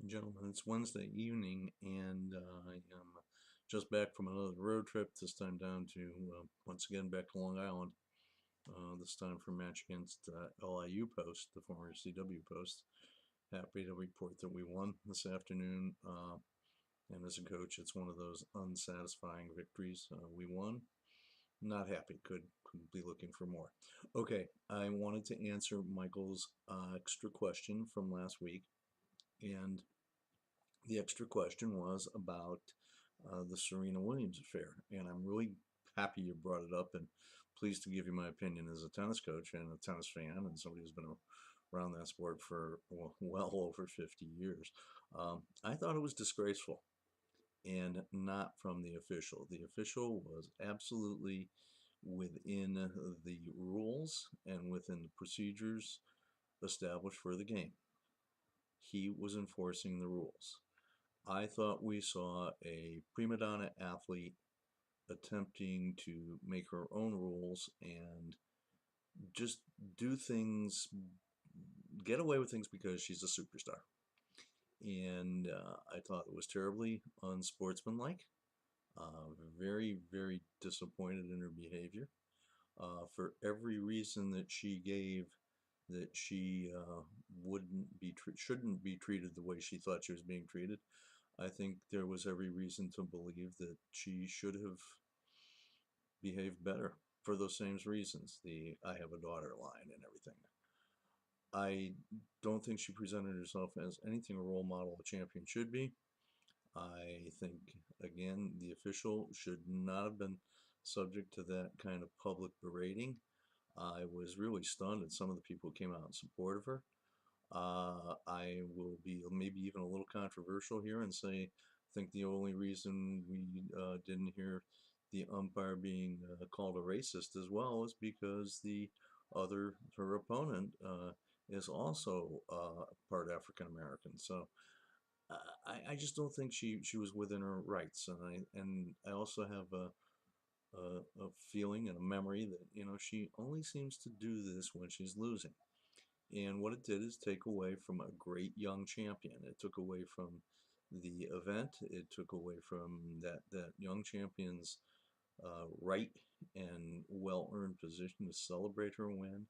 Gentlemen, it's Wednesday evening, and I am just back from another road trip, this time down to, once again, back to Long Island, this time for a match against LIU Post, the former CW Post. Happy to report that we won this afternoon, and as a coach, it's one of those unsatisfying victories. We won. Not happy, could be looking for more. Okay, I wanted to answer Michael's extra question from last week, and the extra question was about the Serena Williams affair, and I'm really happy you brought it up and pleased to give you my opinion as a tennis coach and a tennis fan and somebody who's been around that sport for well over 50 years. I thought it was disgraceful, and not from the official. The official was absolutely within the rules and within the procedures established for the game. He was enforcing the rules. I thought we saw a prima donna athlete attempting to make her own rules and just do things, get away with things because she's a superstar. And I thought it was terribly unsportsmanlike, very, very disappointed in her behavior. For every reason that she gave that she shouldn't be treated the way she thought she was being treated, I think there was every reason to believe that she should have behaved better for those same reasons, the "I have a daughter" line and everything. I don't think she presented herself as anything a role model a champion should be. I think, again, the official should not have been subject to that kind of public berating. I was really stunned at some of the people who came out in support of her. I will be maybe even a little controversial here and say I think the only reason we didn't hear the umpire being called a racist as well is because her opponent, is also part African American. So I just don't think she was within her rights, and I also have a feeling and a memory that she only seems to do this when she's losing. And what it did is take away from a great young champion. It took away from the event. It took away from that young champion's right and well-earned position to celebrate her win.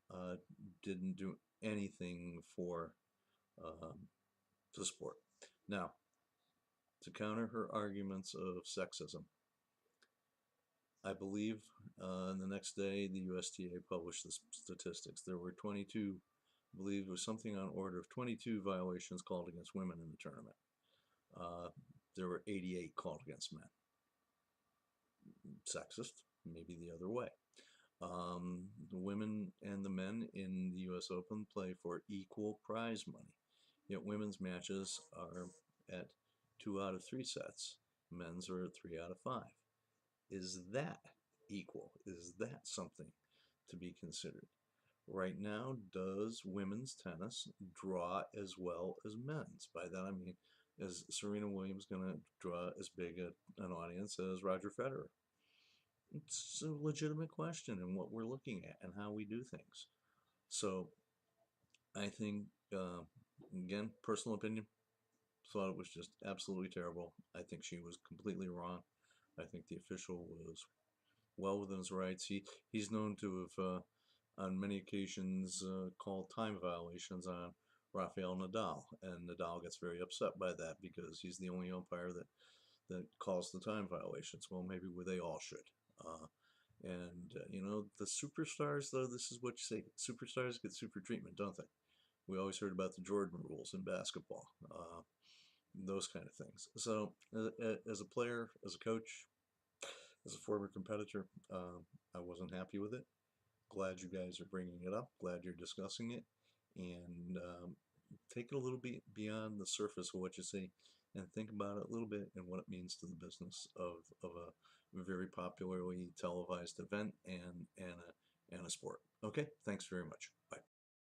Uh, didn't do anything for um, the sport. Now, to counter her arguments of sexism, I believe the next day the USTA published the statistics. There were 22, I believe it was something on order of 22 violations called against women in the tournament. Uh, there were 88 called against men. Sexist, maybe the other way. The women and the men in the US Open play for equal prize money. Yet women's matches are at 2 out of 3 sets. Men's are at 3 out of 5. Is that equal? Is that something to be considered? Right now, does women's tennis draw as well as men's? By that I mean, is Serena Williams going to draw as big an audience as Roger Federer? It's a legitimate question in what we're looking at and how we do things. So I think, again, personal opinion, thought it was just absolutely terrible. I think she was completely wrong. I think the official was well within his rights. He's known to have, on many occasions, called time violations on Rafael Nadal, and Nadal gets very upset by that because he's the only umpire that calls the time violations. Well, maybe they all should. The superstars, though, this is what you say: superstars get super treatment, don't they? We always heard about the Jordan rules in basketball, those kind of things. So, as a player, as a coach, as a former competitor, I wasn't happy with it. Glad you guys are bringing it up. Glad you're discussing it. And take it a little bit beyond the surface of what you see and think about it a little bit and what it means to the business of a very popularly televised event and a sport. Okay, thanks very much. Bye.